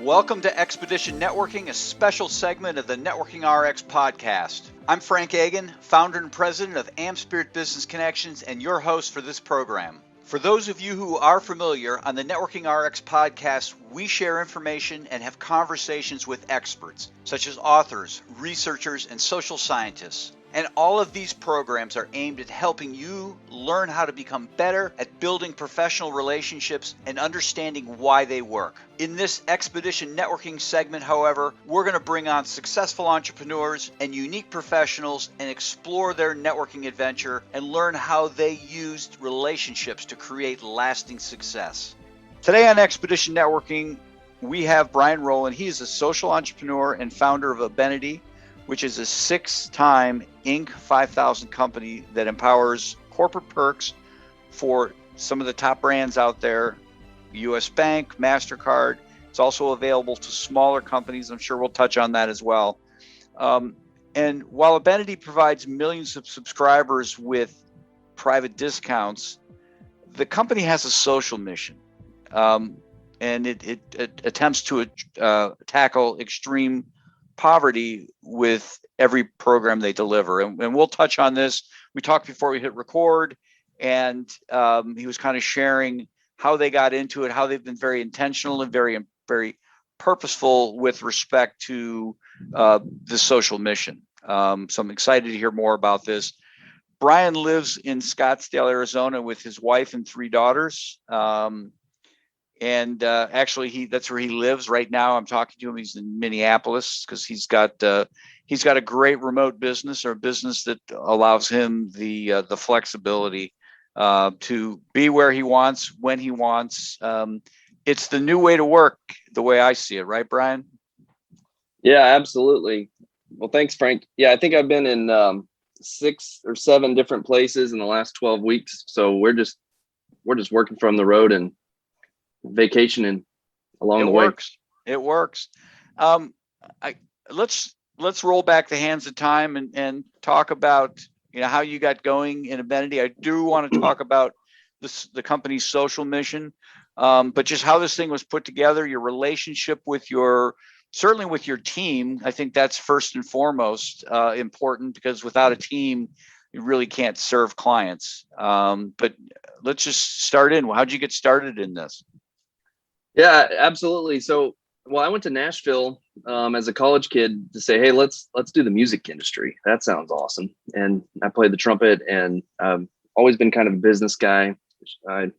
Welcome to Expedition Networking, a special segment of the Networking RX podcast. I'm Frank Agan, founder and president of AmSpirit Business Connections, and your host for this program. For those of you who are familiar, on the Networking RX podcast, we share information and have conversations with experts, such as authors, researchers, and social scientists. And all of these programs are aimed at helping you learn how to become better at building professional relationships and understanding why they work. In this Expedition Networking segment, however, we're going to bring on successful entrepreneurs and unique professionals and explore their networking adventure and learn how they used relationships to create lasting success. Today on Expedition Networking, we have Roland. He is a social entrepreneur and founder of Abenity, which is a 6-time Inc. 5000 company that empowers corporate perks for some of the top brands out there, US Bank, MasterCard. It's also available to smaller companies. I'm sure we'll touch on that as well. And while Abenity provides millions of subscribers with private discounts, the company has a social mission. And it attempts to tackle extreme poverty with every program they deliver. And we'll touch on this. We talked before we hit record, and he was kind of sharing how they got into it, how they've been very intentional and very, very purposeful with respect to the social mission. So I'm excited to hear more about this. Brian lives in Scottsdale, Arizona with his wife and 3 daughters. And actually, that's where he lives right now. I'm talking to him. He's in Minneapolis because he's got a great remote business, or a business that allows him the flexibility to be where he wants, when he wants. It's the new way to work, the way I see it, right, Brian? Yeah, absolutely. Well, thanks, Frank. Yeah, I think I've been in 6 or 7 different places in the last 12 weeks. So we're just working from the road and vacationing along the way. It works. Let's roll back the hands of time and talk about how you got going in Abenity. I do want to talk about the company's social mission, but just how this thing was put together, your relationship with certainly with your team. I think that's first and foremost important, because without a team, you really can't serve clients. But let's just start in. How'd you get started in this? Yeah, absolutely. So, I went to Nashville as a college kid to say, hey, let's do the music industry. That sounds awesome. And I played the trumpet, and I've always been kind of a business guy. I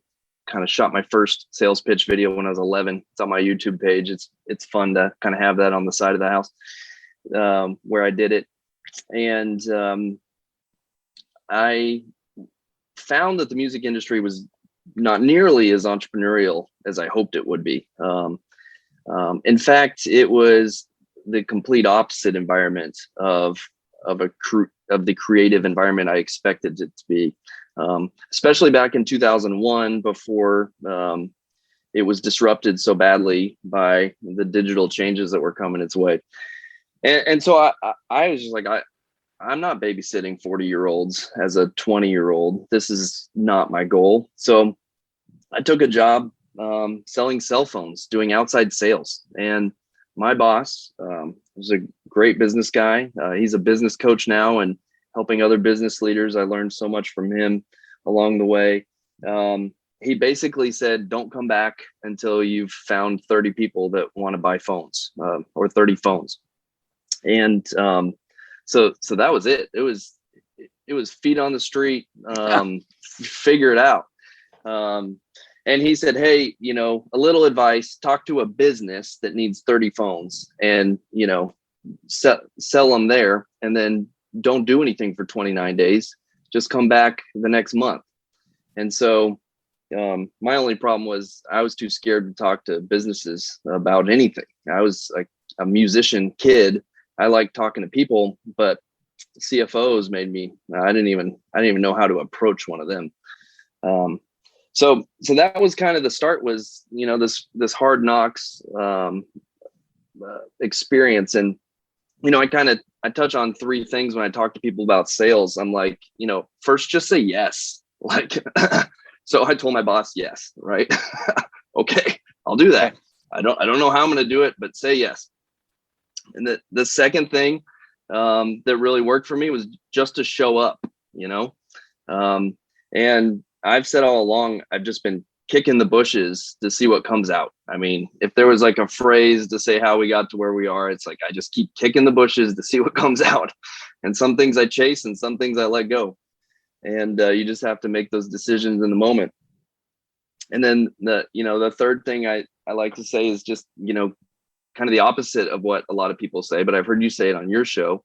kind of shot my first sales pitch video when I was 11. It's on my YouTube page. It's fun to kind of have that on the side of the house where I did it. And I found that the music industry was not nearly as entrepreneurial as I hoped it would be. In fact, it was the complete opposite environment of the creative environment I expected it to be. Especially back in 2001, before it was disrupted so badly by the digital changes that were coming its way. And so I was just like, I'm not babysitting 40-year-olds as a 20-year-old. This is not my goal. So I took a job selling cell phones, doing outside sales. And my boss was a great business guy. He's a business coach now and helping other business leaders. I learned so much from him along the way. He basically said, don't come back until you've found 30 people that want to buy phones, or 30 phones. And so that was it. It was feet on the street, figure it out. And he said, hey, a little advice, talk to a business that needs 30 phones and, sell them there, and then don't do anything for 29 days. Just come back the next month. And so my only problem was I was too scared to talk to businesses about anything. I was like a musician kid. I like talking to people, but CFOs made me, I didn't even know how to approach one of them. So that was kind of the start, was, this hard knocks experience. And, I touch on 3 things when I talk to people about sales. I'm like, first, just say yes. Like, so I told my boss, yes, right. Okay, I'll do that. I don't know how I'm going to do it, but say yes. And the second thing that really worked for me was just to show up, you know. And I've said all along, I've just been kicking the bushes to see what comes out. I mean, if there was like a phrase to say how we got to where we are, it's like I just keep kicking the bushes to see what comes out. And some things I chase and some things I let go. And you just have to make those decisions in the moment. And then the third thing I like to say is just, kind of the opposite of what a lot of people say, but I've heard you say it on your show.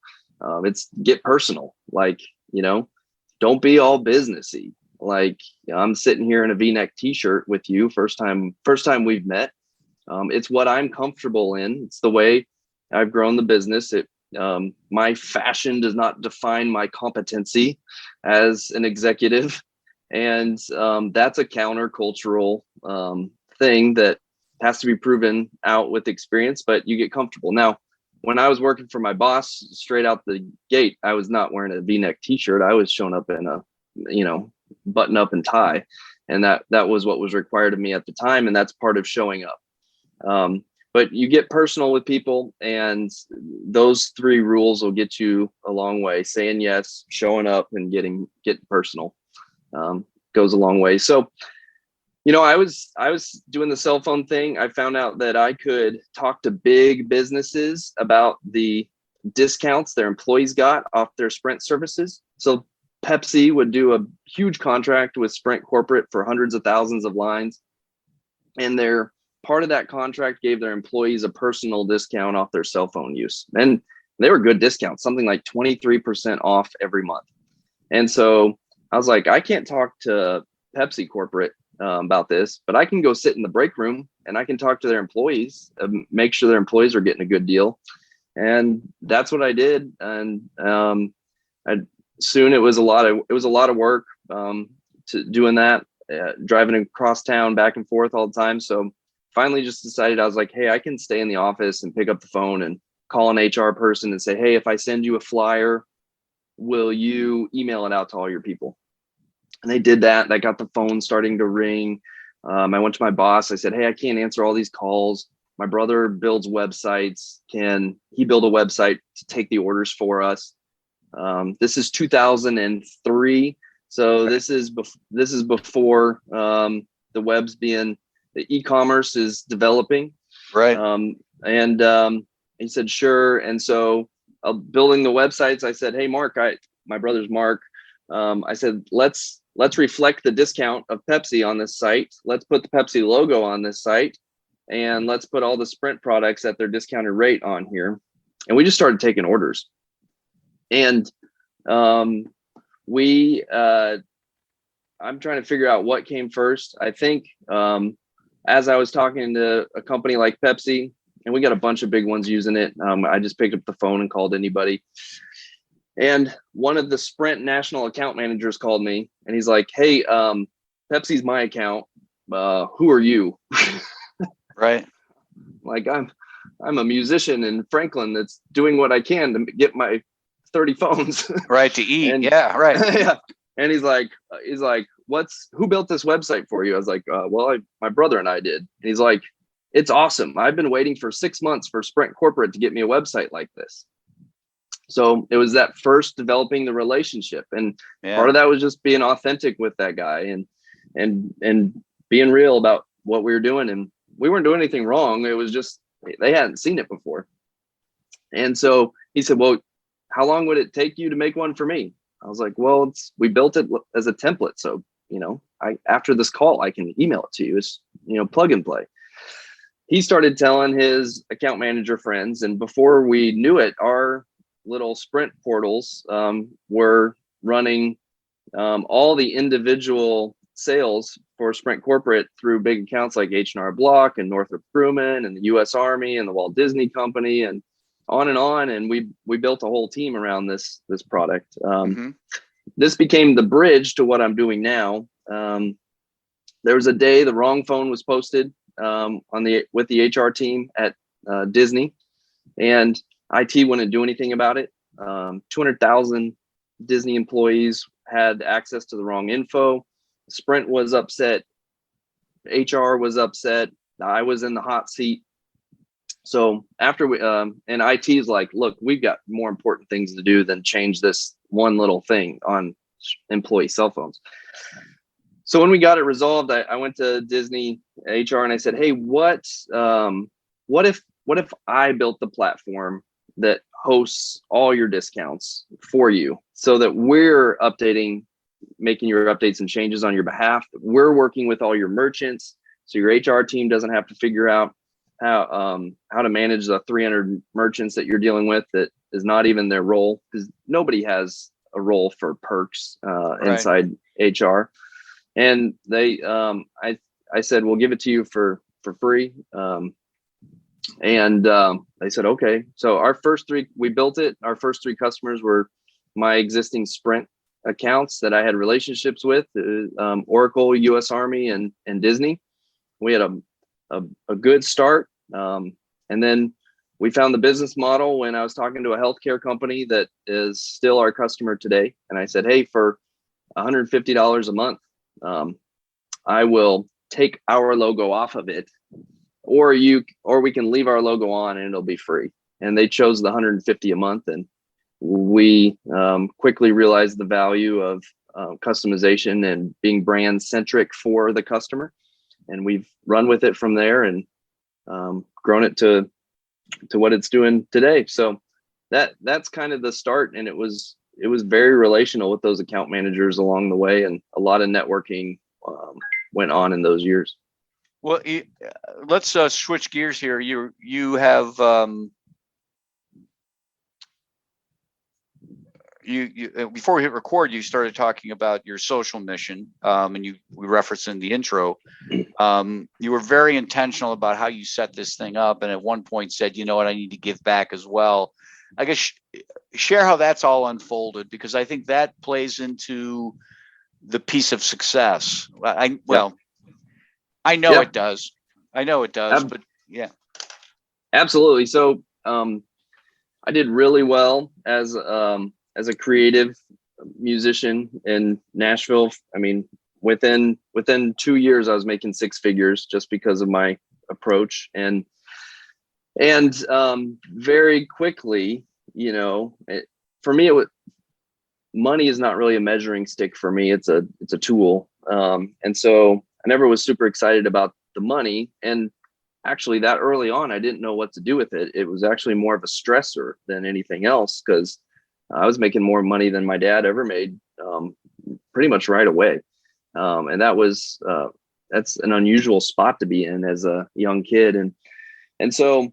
It's get personal. Like, don't be all businessy. Like, I'm sitting here in a V-neck t-shirt with you. First time we've met. It's what I'm comfortable in. It's the way I've grown the business. My fashion does not define my competency as an executive. And that's a countercultural thing that has to be proven out with experience, but you get comfortable. Now, when I was working for my boss straight out the gate, I was not wearing a V-neck t-shirt. I was showing up in a, button up and tie. And that was what was required of me at the time. And that's part of showing up. But you get personal with people, and those 3 rules will get you a long way. Saying yes, showing up, and getting personal goes a long way. So, I was doing the cell phone thing. I found out that I could talk to big businesses about the discounts their employees got off their Sprint services. So Pepsi would do a huge contract with Sprint Corporate for hundreds of thousands of lines. And their part of that contract gave their employees a personal discount off their cell phone use. And they were good discounts, something like 23% off every month. And so I was like, I can't talk to Pepsi Corporate about this, but I can go sit in the break room and I can talk to their employees, make sure their employees are getting a good deal. And that's what I did. And soon it was a lot of work to doing that, driving across town back and forth all the time. So finally just decided, I was like, hey, I can stay in the office and pick up the phone and call an HR person and say, hey, if I send you a flyer, will you email it out to all your people? And they did that. I got the phone starting to ring. I went to my boss. I said, hey, I can't answer all these calls. My brother builds websites. Can he build a website to take the orders for us? This is 2003. So this is before the web's the e-commerce is developing. Right. And he said, sure. And so building the websites, I said, hey, Mark, my brother's Mark. I said, let's reflect the discount of Pepsi on this site. Let's put the Pepsi logo on this site, and let's put all the Sprint products at their discounted rate on here. And we just started taking orders. And I'm trying to figure out what came first. I think as I was talking to a company like Pepsi, and we got a bunch of big ones using it, I just picked up the phone and called anybody. And one of the Sprint national account managers called me, and he's like, hey, Pepsi's my account. Who are you? Right. Like, I'm a musician in Franklin that's doing what I can to get my 30 phones. Right. To eat. And, yeah. Right. Yeah. And he's like, who built this website for you? I was like, my brother and I did. And he's like, it's awesome. I've been waiting for 6 months for Sprint Corporate to get me a website like this. So it was that first developing the relationship. And part of that was just being authentic with that guy and being real about what we were doing. And we weren't doing anything wrong. It was just, they hadn't seen it before. And so he said, well, how long would it take you to make one for me? I was like, well, we built it as a template. So, after this call, I can email it to you. It's, plug and play. He started telling his account manager friends. And before we knew it, our little Sprint portals were running all the individual sales for Sprint Corporate through big accounts like H&R Block and Northrop Grumman and the U.S. Army and the Walt Disney Company and on. And we built a whole team around this product. This became the bridge to what I'm doing now. There was a day the wrong phone was posted with the HR team at Disney, and IT wouldn't do anything about it. 200,000 Disney employees had access to the wrong info. Sprint was upset. HR was upset. I was in the hot seat. So after we, and IT is like, look, we've got more important things to do than change this one little thing on employee cell phones. So when we got it resolved, I went to Disney HR and I said, hey, what if I built the platform that hosts all your discounts for you so that we're making your updates and changes on your behalf. We're working with all your merchants. So your HR team doesn't have to figure out how to manage the 300 merchants that you're dealing with. That is not even their role, because nobody has a role for perks inside HR. And they, I said, we'll give it to you for free. And they said, okay. So our first three, we built it. Our first three customers were my existing Sprint accounts that I had relationships with, Oracle, US Army, and Disney. We had a good start. And then we found the business model when I was talking to a healthcare company that is still our customer today. And I said, hey, for $150 a month, I will take our logo off of it, or we can leave our logo on and it'll be free. And they chose the $150 a month. And we quickly realized the value of customization and being brand centric for the customer. And we've run with it from there and grown it to what it's doing today. So that's kind of the start. And it was very relational with those account managers along the way, and a lot of networking went on in those years. Well, let's switch gears here. You have you before we hit record, you started talking about your social mission, and we referenced in the intro. You were very intentional about how you set this thing up, and at one point said, "You know what? I need to give back as well." I guess share how that's all unfolded, because I think that plays into the piece of success. I know it does. I know it does, but yeah. Absolutely. So I did really well as a creative musician in Nashville. I mean, within 2 years, I was making six figures just because of my approach. And very quickly, for me, money is not really a measuring stick for me. It's a tool. And so I never was super excited about the money. And actually that early on, I didn't know what to do with it. It was actually more of a stressor than anything else, because I was making more money than my dad ever made pretty much right away. And that's an unusual spot to be in as a young kid. And so,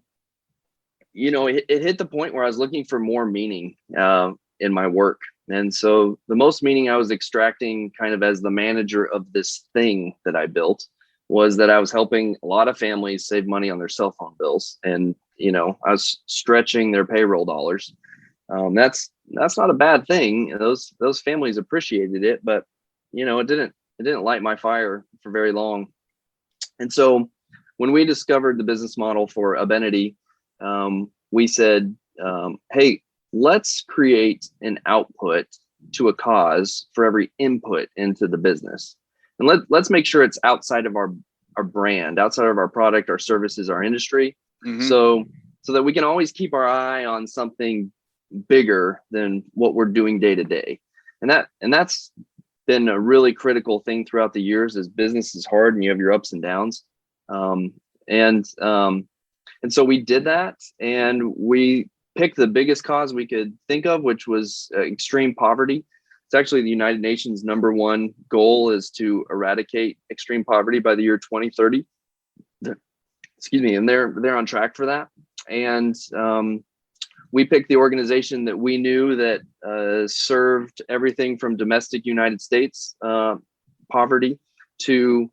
it hit the point where I was looking for more meaning in my work. And so the most meaning I was extracting kind of as the manager of this thing that I built was that I was helping a lot of families save money on their cell phone bills. And, I was stretching their payroll dollars. That's not a bad thing. Those families appreciated it, but it didn't light my fire for very long. And so when we discovered the business model for Abenity, we said, hey, let's create an output to a cause for every input into the business. And let's make sure it's outside of our brand, outside of our product, our services, our industry. Mm-hmm. So that we can always keep our eye on something bigger than what we're doing day to day. And that's been a really critical thing throughout the years, as business is hard and you have your ups and downs. And so we did that, and we picked the biggest cause we could think of, which was extreme poverty. It's actually the United Nations #1 goal is to eradicate extreme poverty by the year 2030. Excuse me. And they're on track for that. And we picked the organization that we knew that served everything from domestic United States poverty to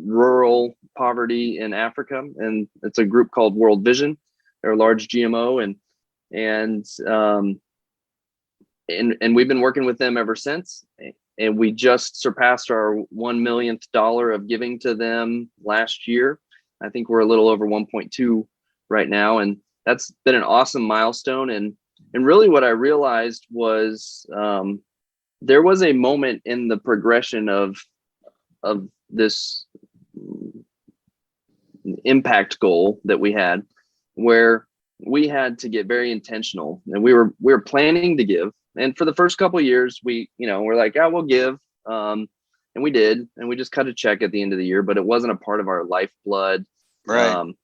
rural poverty in Africa. And it's a group called World Vision. They're a large GMO, and we've been working with them ever since. And we just surpassed our $1 millionth of giving to them last year. I think we're a little over 1.2 right now. And that's been an awesome milestone. And really what I realized was there was a moment in the progression of this impact goal that we had, where we had to get very intentional, and we were planning to give. And for the first couple of years, we're like, yeah, we'll give. And we did, and we just cut a check at the end of the year, but it wasn't a part of our lifeblood. Right.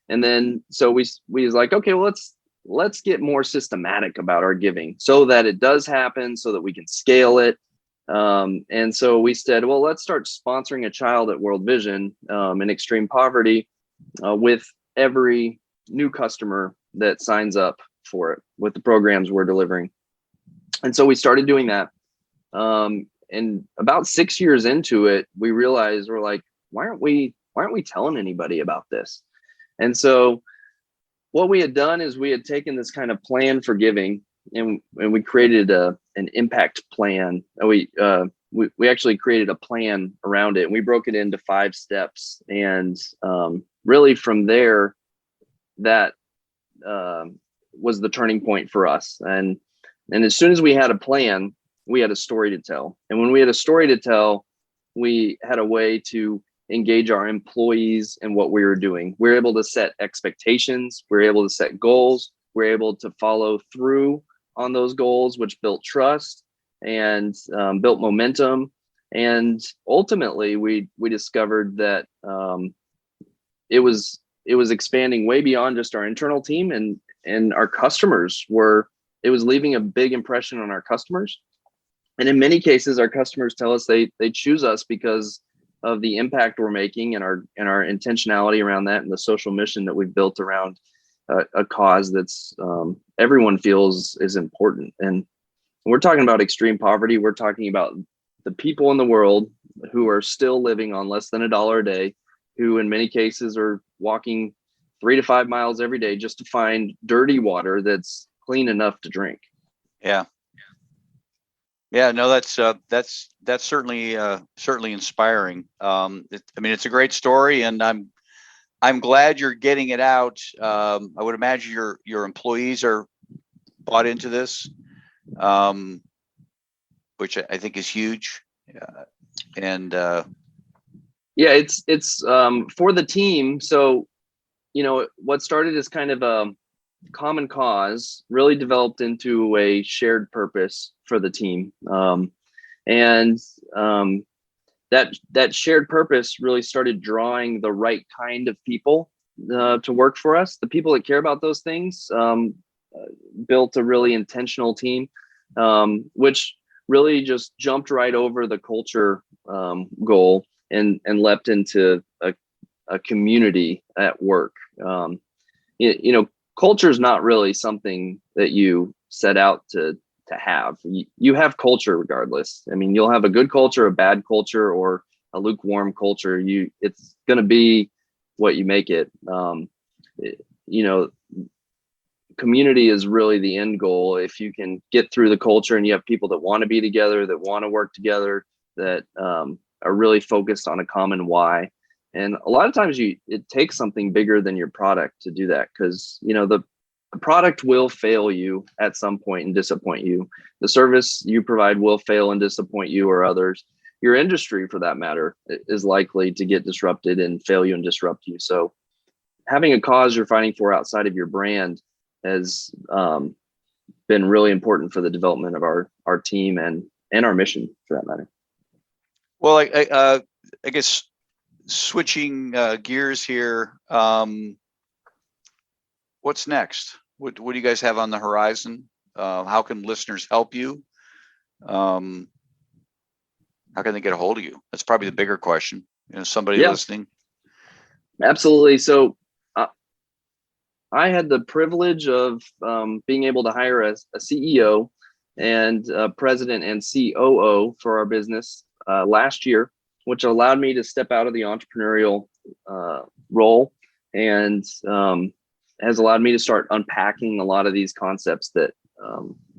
And then, so we was like, okay, well, let's get more systematic about our giving so that it does happen, so that we can scale it. And so we said, well, let's start sponsoring a child at World Vision in extreme poverty with every new customer that signs up for it with the programs we're delivering. And so we started doing that. And about 6 years into it, we realized, we're like, why aren't we telling anybody about this? And so what we had done is we had taken this kind of plan for giving, and we created an impact plan. We actually created a plan around it, and we broke it into 5 steps. And really from there, that was the turning point for us. And as soon as we had a plan, we had a story to tell. And when we had a story to tell, we had a way to engage our employees in what we were doing. We were able to set expectations. We were able to set goals. We were able to follow through on those goals, which built trust and built momentum. And ultimately, we discovered that it was expanding way beyond just our internal team, and our customers it was leaving a big impression on our customers. And in many cases, our customers tell us they choose us because of the impact we're making and our intentionality around that, and the social mission that we've built around a cause that's everyone feels is important. And we're talking about extreme poverty. We're talking about the people in the world who are still living on less than $1 a day, who in many cases are walking 3 to 5 miles every day just to find dirty water that's clean enough to drink. Yeah. Yeah, no, that's certainly inspiring. It's a great story, and I'm glad you're getting it out. I would imagine your employees are bought into this, which I think is huge. And yeah, it's for the team. So, what started as kind of a common cause really developed into a shared purpose for the team. And that shared purpose really started drawing the right kind of people to work for us. The people that care about those things built a really intentional team, which really just jumped right over the culture goal and leapt into a community at work. Culture is not really something that you set out to have. You have culture regardless. I mean, you'll have a good culture, a bad culture, or a lukewarm culture. It's going to be what you make it. Community is really the end goal. If you can get through the culture and you have people that want to be together, that want to work together, that are really focused on a common why. And a lot of times it takes something bigger than your product to do that, because the product will fail you at some point and disappoint you. The service you provide will fail and disappoint you or others. Your industry, for that matter, is likely to get disrupted and fail you and disrupt you. So having a cause you're fighting for outside of your brand has been really important for the development of our team and our mission, for that matter. Well, I guess switching gears here, what's next? What do you guys have on the horizon? How can listeners help you? How can they get a hold of you? That's probably the bigger question. Somebody listening. Absolutely. So I had the privilege of being able to hire a CEO and president and COO for our business last year, which allowed me to step out of the entrepreneurial role and has allowed me to start unpacking a lot of these concepts that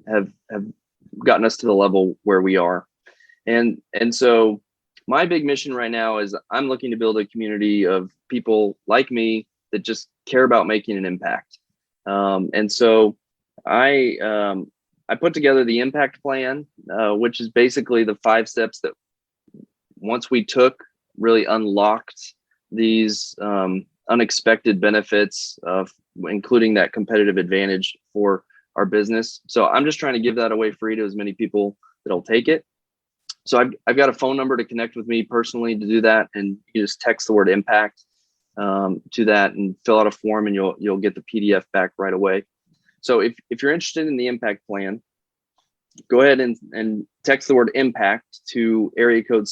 have gotten us to the level where we are. And so my big mission right now is I'm looking to build a community of people like me that just care about making an impact. And so I put together the impact plan, which is basically the 5 steps that once we took, really unlocked these unexpected benefits of including that competitive advantage for our business. So I'm just trying to give that away free to as many people that'll take it. So I've got a phone number to connect with me personally to do that. And you just text the word impact to that and fill out a form, and you'll get the PDF back right away. So if you're interested in the impact plan, go ahead and text the word impact to area code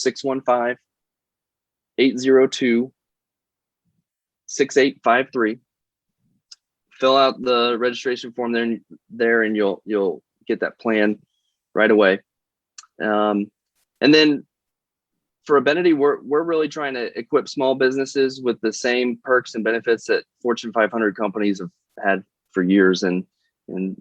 615-802-6853. Fill out the registration form there, and you'll get that plan right away. And then for Abenity, we're really trying to equip small businesses with the same perks and benefits that Fortune 500 companies have had for years. And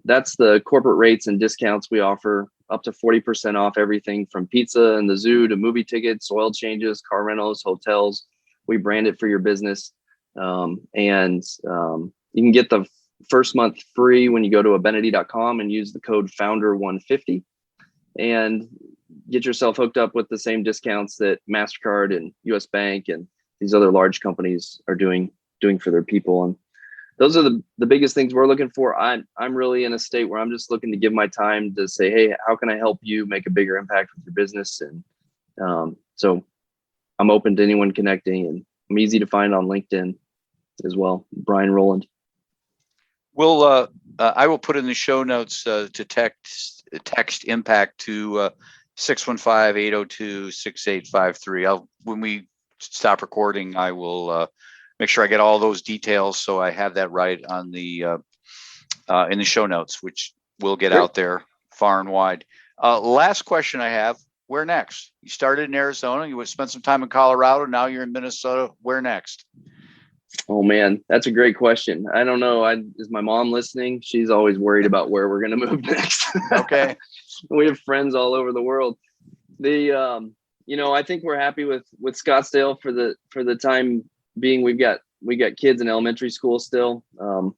that's the corporate rates and discounts we offer, up to 40% off everything from pizza and the zoo to movie tickets, oil changes, car rentals, hotels. We brand it for your business. You can get the first month free when you go to abenity.com and use the code founder150 and get yourself hooked up with the same discounts that MasterCard and US Bank and these other large companies are doing for their people. And those are the biggest things we're looking for. I'm really in a state where I'm just looking to give my time to say, hey, how can I help you make a bigger impact with your business? And so I'm open to anyone connecting, and I'm easy to find on LinkedIn as well. Brian Roland. I will put in the show notes to text impact to 615-802-6853. When we stop recording, I will make sure I get all those details so I have that right on the in the show notes, which will get out there far and wide. Last question I have: where next? You started in Arizona. You spent some time in Colorado. Now you're in Minnesota. Where next? Oh man, that's a great question. I don't know. Is my mom listening? She's always worried about where we're going to move next. Okay. We have friends all over the world. I think we're happy with Scottsdale for the time being. We got kids in elementary school still. We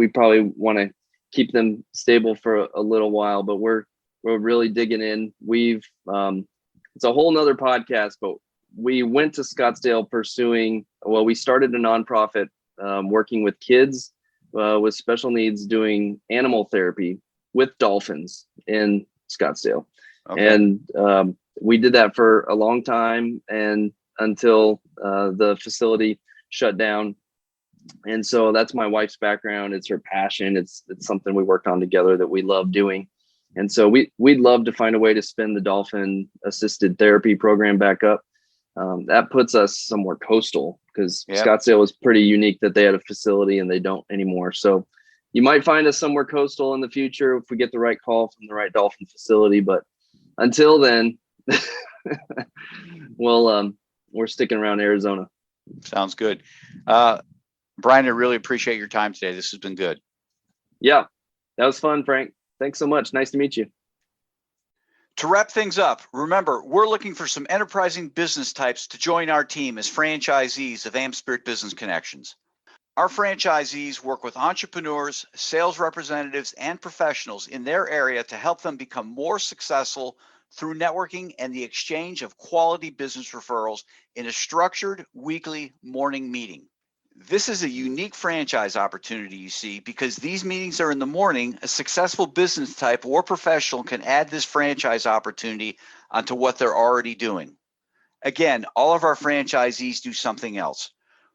probably want to keep them stable for a little while, but we're really digging in. It's a whole nother podcast, but we went to Scottsdale we started a nonprofit working with kids with special needs doing animal therapy with dolphins in Scottsdale. Okay. And we did that for a long time, and until the facility shut down. And so that's my wife's background. It's her passion. It's something we worked on together that we love doing. And so we'd love to find a way to spin the dolphin assisted therapy program back up. That puts us somewhere coastal, because Scottsdale was pretty unique that they had a facility and they don't anymore. So you might find us somewhere coastal in the future if we get the right call from the right dolphin facility. But until then, we're sticking around Arizona. Sounds good. Brian, I really appreciate your time today. This has been good. Yeah, that was fun, Frank. Thanks so much. Nice to meet you. To wrap things up, remember, we're looking for some enterprising business types to join our team as franchisees of AmSpirit Business Connections. Our franchisees work with entrepreneurs, sales representatives, and professionals in their area to help them become more successful through networking and the exchange of quality business referrals in a structured weekly morning meeting. This is a unique franchise opportunity, you see, because these meetings are in the morning. A successful business type or professional can add this franchise opportunity onto what they're already doing. Again, all of our franchisees do something else.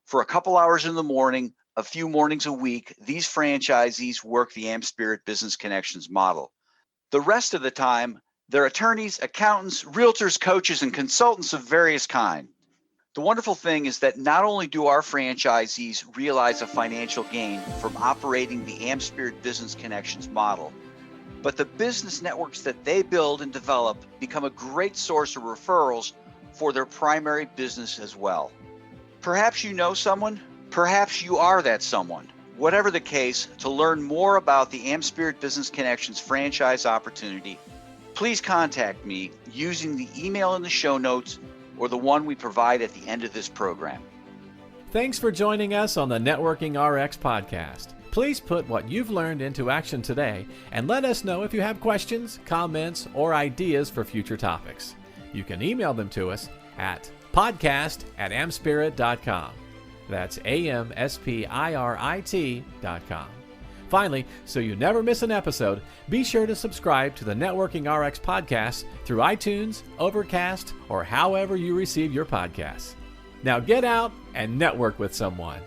For a couple hours in the morning, a few mornings a week, these franchisees work the AmSpirit Business Connections model. The rest of the time, they're attorneys, accountants, realtors, coaches, and consultants of various kinds. The wonderful thing is that not only do our franchisees realize a financial gain from operating the AmSpirit Business Connections model, but the business networks that they build and develop become a great source of referrals for their primary business as well. Perhaps you know someone, perhaps you are that someone. Whatever the case, to learn more about the AmSpirit Business Connections franchise opportunity, please contact me using the email in the show notes or the one we provide at the end of this program. Thanks for joining us on the Networking RX podcast. Please put what you've learned into action today and let us know if you have questions, comments, or ideas for future topics. You can email them to us at podcast@amspirit.com. That's AmSpirit.com. Finally, so you never miss an episode, be sure to subscribe to the Networking RX podcast through iTunes, Overcast, or however you receive your podcasts. Now get out and network with someone.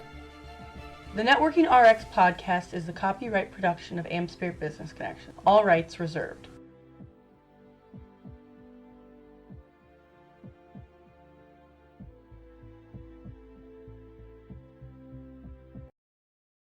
The Networking RX podcast is the copyright production of AmSpirit Business Connection. All rights reserved.